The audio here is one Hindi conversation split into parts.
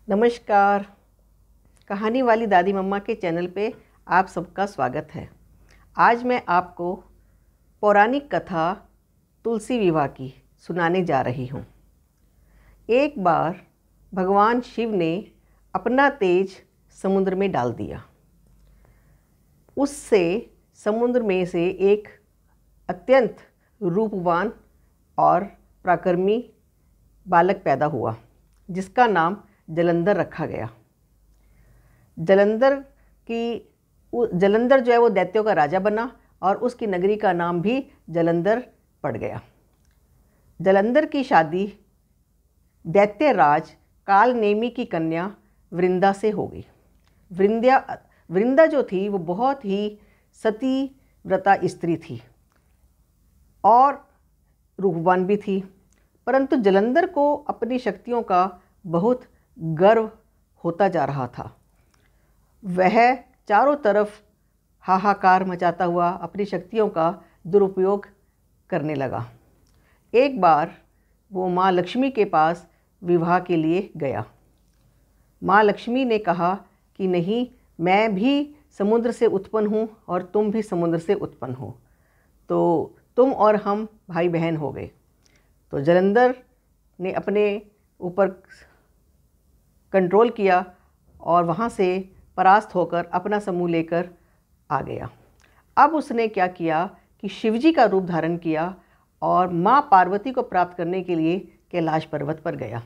नमस्कार। कहानी वाली दादी मम्मा के चैनल पे आप सबका स्वागत है। आज मैं आपको पौराणिक कथा तुलसी विवाह की सुनाने जा रही हूँ। एक बार भगवान शिव ने अपना तेज समुद्र में डाल दिया। उससे समुद्र में से एक अत्यंत रूपवान और पराक्रमी बालक पैदा हुआ, जिसका नाम जलंधर रखा गया। जलंधर जो है वो दैत्यों का राजा बना और उसकी नगरी का नाम भी जलंधर पड़ गया। जलंधर की शादी दैत्यराज कालनेमी की कन्या वृंदा से हो गई। वृंदा जो थी वो बहुत ही सती व्रता स्त्री थी और रूपवान भी थी, परंतु जलंधर को अपनी शक्तियों का बहुत गर्व होता जा रहा था। वह चारों तरफ हाहाकार मचाता हुआ अपनी शक्तियों का दुरुपयोग करने लगा। एक बार वो माँ लक्ष्मी के पास विवाह के लिए गया। माँ लक्ष्मी ने कहा कि नहीं, मैं भी समुद्र से उत्पन्न हूँ और तुम भी समुद्र से उत्पन्न हो, तो तुम और हम भाई बहन हो गए। तो जलंधर ने अपने ऊपर कंट्रोल किया और वहाँ से परास्त होकर अपना समूह लेकर आ गया। अब उसने क्या किया कि शिवजी का रूप धारण किया और माँ पार्वती को प्राप्त करने के लिए कैलाश पर्वत पर गया।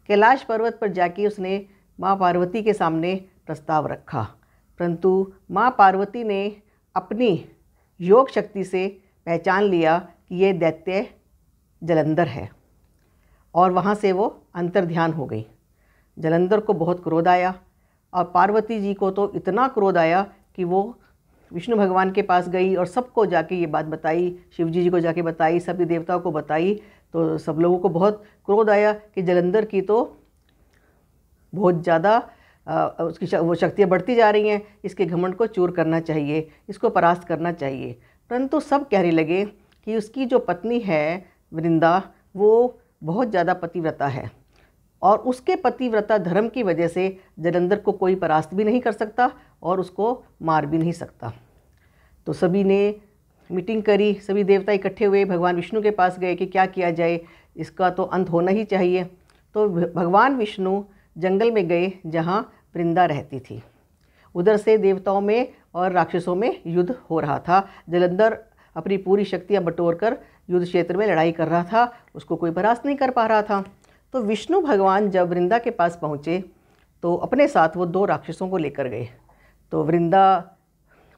कैलाश पर्वत पर जाके उसने माँ पार्वती के सामने प्रस्ताव रखा, परंतु माँ पार्वती ने अपनी योग शक्ति से पहचान लिया कि ये दैत्य जलंधर है और वहाँ से वो अंतर्ध्यान हो गई। जलंधर को बहुत क्रोध आया और पार्वती जी को तो इतना क्रोध आया कि वो विष्णु भगवान के पास गई और सबको जाके ये बात बताई, शिवजी जी को जाके बताई, सभी देवताओं को बताई। तो सब लोगों को बहुत क्रोध आया कि जलंधर की तो बहुत ज़्यादा उसकी वो शक्तियाँ बढ़ती जा रही हैं, इसके घमंड को चूर करना चाहिए, इसको परास्त करना चाहिए। परंतु सब कहने लगे कि उसकी जो पत्नी है वृंदा, वो बहुत ज़्यादा पतिव्रता है और उसके पतिव्रता धर्म की वजह से जलंधर को कोई परास्त भी नहीं कर सकता और उसको मार भी नहीं सकता। तो सभी ने मीटिंग करी, सभी देवता इकट्ठे हुए, भगवान विष्णु के पास गए कि क्या किया जाए, इसका तो अंत होना ही चाहिए। तो भगवान विष्णु जंगल में गए जहाँ वृंदा रहती थी। उधर से देवताओं में और राक्षसों में युद्ध हो रहा था। जलंधर अपनी पूरी शक्तियाँ बटोर कर युद्ध क्षेत्र में लड़ाई कर रहा था, उसको कोई परास्त नहीं कर पा रहा था। तो विष्णु भगवान जब वृंदा के पास पहुँचे तो अपने साथ वो 2 राक्षसों को लेकर गए। तो वृंदा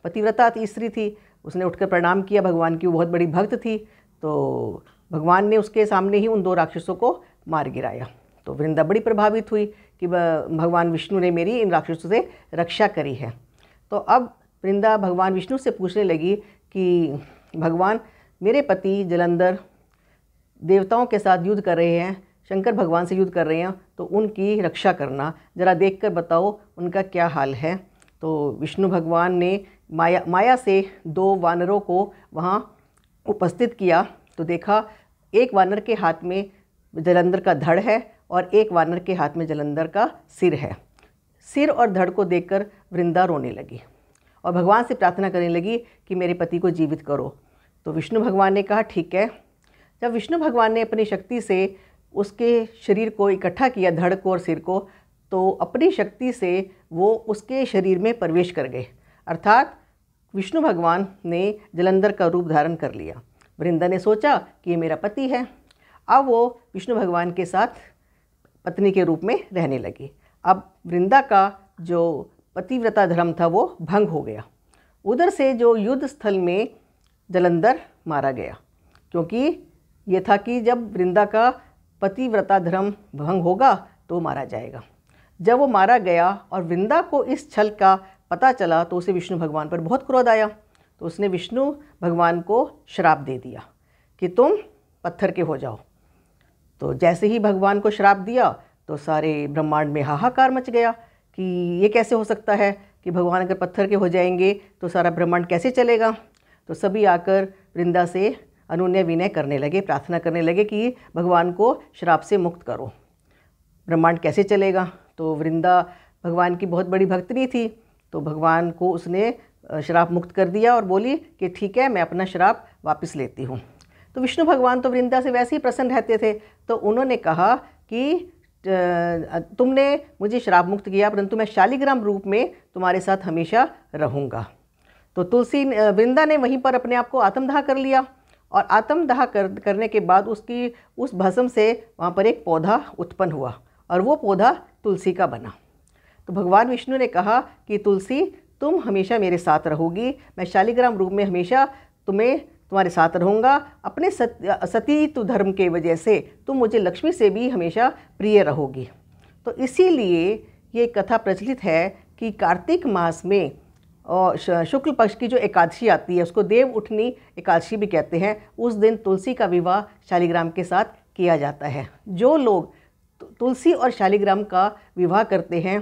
पतिव्रता स्त्री थी, उसने उठकर प्रणाम किया भगवान की, वो बहुत बड़ी भक्त थी। तो भगवान ने उसके सामने ही उन 2 राक्षसों को मार गिराया। तो वृंदा बड़ी प्रभावित हुई कि भगवान विष्णु ने मेरी इन राक्षसों से रक्षा करी है। तो अब वृंदा भगवान विष्णु से पूछने लगी कि भगवान, मेरे पति जलंधर देवताओं के साथ युद्ध कर रहे हैं, शंकर भगवान से युद्ध कर रहे हैं, तो उनकी रक्षा करना, ज़रा देखकर बताओ उनका क्या हाल है। तो विष्णु भगवान ने माया से 2 वानरों को वहाँ उपस्थित किया। तो देखा एक वानर के हाथ में जलंधर का धड़ है और एक वानर के हाथ में जलंधर का सिर है। सिर और धड़ को देखकर वृंदा रोने लगी और भगवान से प्रार्थना करने लगी कि मेरे पति को जीवित करो। तो विष्णु भगवान ने कहा ठीक है। जब विष्णु भगवान ने अपनी शक्ति से उसके शरीर को इकट्ठा किया, धड़ को और सिर को, तो अपनी शक्ति से वो उसके शरीर में प्रवेश कर गए, अर्थात विष्णु भगवान ने जलंधर का रूप धारण कर लिया। वृंदा ने सोचा कि ये मेरा पति है। अब वो विष्णु भगवान के साथ पत्नी के रूप में रहने लगी। अब वृंदा का जो पतिव्रता धर्म था वो भंग हो गया। उधर से जो युद्ध स्थल में जलंधर मारा गया, क्योंकि ये था कि जब वृंदा का पतिव्रता धर्म भंग होगा तो मारा जाएगा। जब वो मारा गया और वृंदा को इस छल का पता चला तो उसे विष्णु भगवान पर बहुत क्रोध आया। तो उसने विष्णु भगवान को श्राप दे दिया कि तुम पत्थर के हो जाओ। तो जैसे ही भगवान को श्राप दिया तो सारे ब्रह्मांड में हाहाकार मच गया कि ये कैसे हो सकता है कि भगवान अगर पत्थर के हो जाएंगे तो सारा ब्रह्मांड कैसे चलेगा। तो सभी आकर वृंदा से अनुनय विनय करने लगे, प्रार्थना करने लगे कि भगवान को श्राप से मुक्त करो। ब्रह्मांड कैसे चलेगा। तो वृंदा भगवान की बहुत बड़ी भक्तनी थी, तो भगवान को उसने श्राप मुक्त कर दिया और बोली कि ठीक है, मैं अपना श्राप वापस लेती हूँ। तो विष्णु भगवान तो वृंदा से वैसे ही प्रसन्न रहते थे, तो उन्होंने कहा कि तुमने मुझे श्राप मुक्त किया, परंतु मैं शालिग्राम रूप में तुम्हारे साथ हमेशा रहूँगा। तो तुलसी वृंदा ने वहीं पर अपने आप को आत्मदाह कर लिया, और आत्मदाह करने के बाद उसकी उस भस्म से वहाँ पर एक पौधा उत्पन्न हुआ, और वो पौधा तुलसी का बना। तो भगवान विष्णु ने कहा कि तुलसी, तुम हमेशा मेरे साथ रहोगी, मैं शालिग्राम रूप में हमेशा तुम्हारे साथ रहूँगा। अपने सतीत्व धर्म के वजह से तुम मुझे लक्ष्मी से भी हमेशा प्रिय रहोगी। तो इसीलिए ये कथा प्रचलित है कि कार्तिक मास में और शुक्ल पक्ष की जो एकादशी आती है, उसको देव उठनी एकादशी भी कहते हैं, उस दिन तुलसी का विवाह शालिग्राम के साथ किया जाता है। जो लोग तुलसी और शालिग्राम का विवाह करते हैं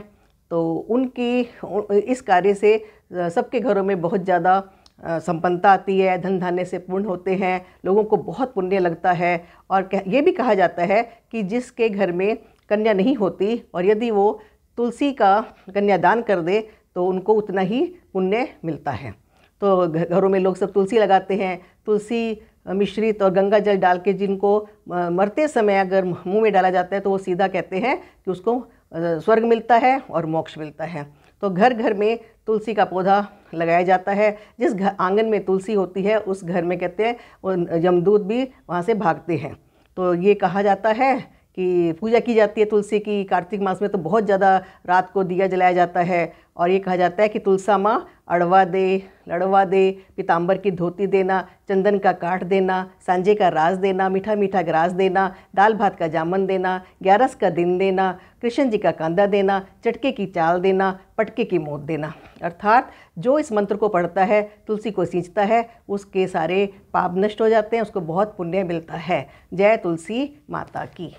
तो उनकी इस कार्य से सबके घरों में बहुत ज़्यादा संपन्नता आती है, धन धान्य से पूर्ण होते हैं, लोगों को बहुत पुण्य लगता है। और ये भी कहा जाता है कि जिसके घर में कन्या नहीं होती और यदि वो तुलसी का कन्यादान कर दे तो उनको उतना ही पुण्य मिलता है। तो घरों में लोग सब तुलसी लगाते हैं। तुलसी मिश्रित और गंगा जल डाल के जिनको मरते समय अगर मुंह में डाला जाता है तो वो सीधा कहते हैं कि उसको स्वर्ग मिलता है और मोक्ष मिलता है। तो घर घर में तुलसी का पौधा लगाया जाता है। जिस घर आंगन में तुलसी होती है उस घर में कहते हैं वो यमदूत भी वहाँ से भागते हैं। तो ये कहा जाता है कि पूजा की जाती है तुलसी की। कार्तिक मास में तो बहुत ज़्यादा रात को दिया जलाया जाता है, और ये कहा जाता है कि तुलसा माँ अड़वा दे, लड़वा दे, पीताम्बर की धोती देना, चंदन का काठ देना, सांझे का रास देना, मीठा मीठा ग्रास देना, दाल भात का जामन देना, 11 का दिन देना, कृष्ण जी का कांदा देना, चटके की चाल देना, पटके की मौत देना। अर्थात जो इस मंत्र को पढ़ता है, तुलसी को सींचता है, उसके सारे पाप नष्ट हो जाते हैं, उसको बहुत पुण्य मिलता है। जय तुलसी माता की।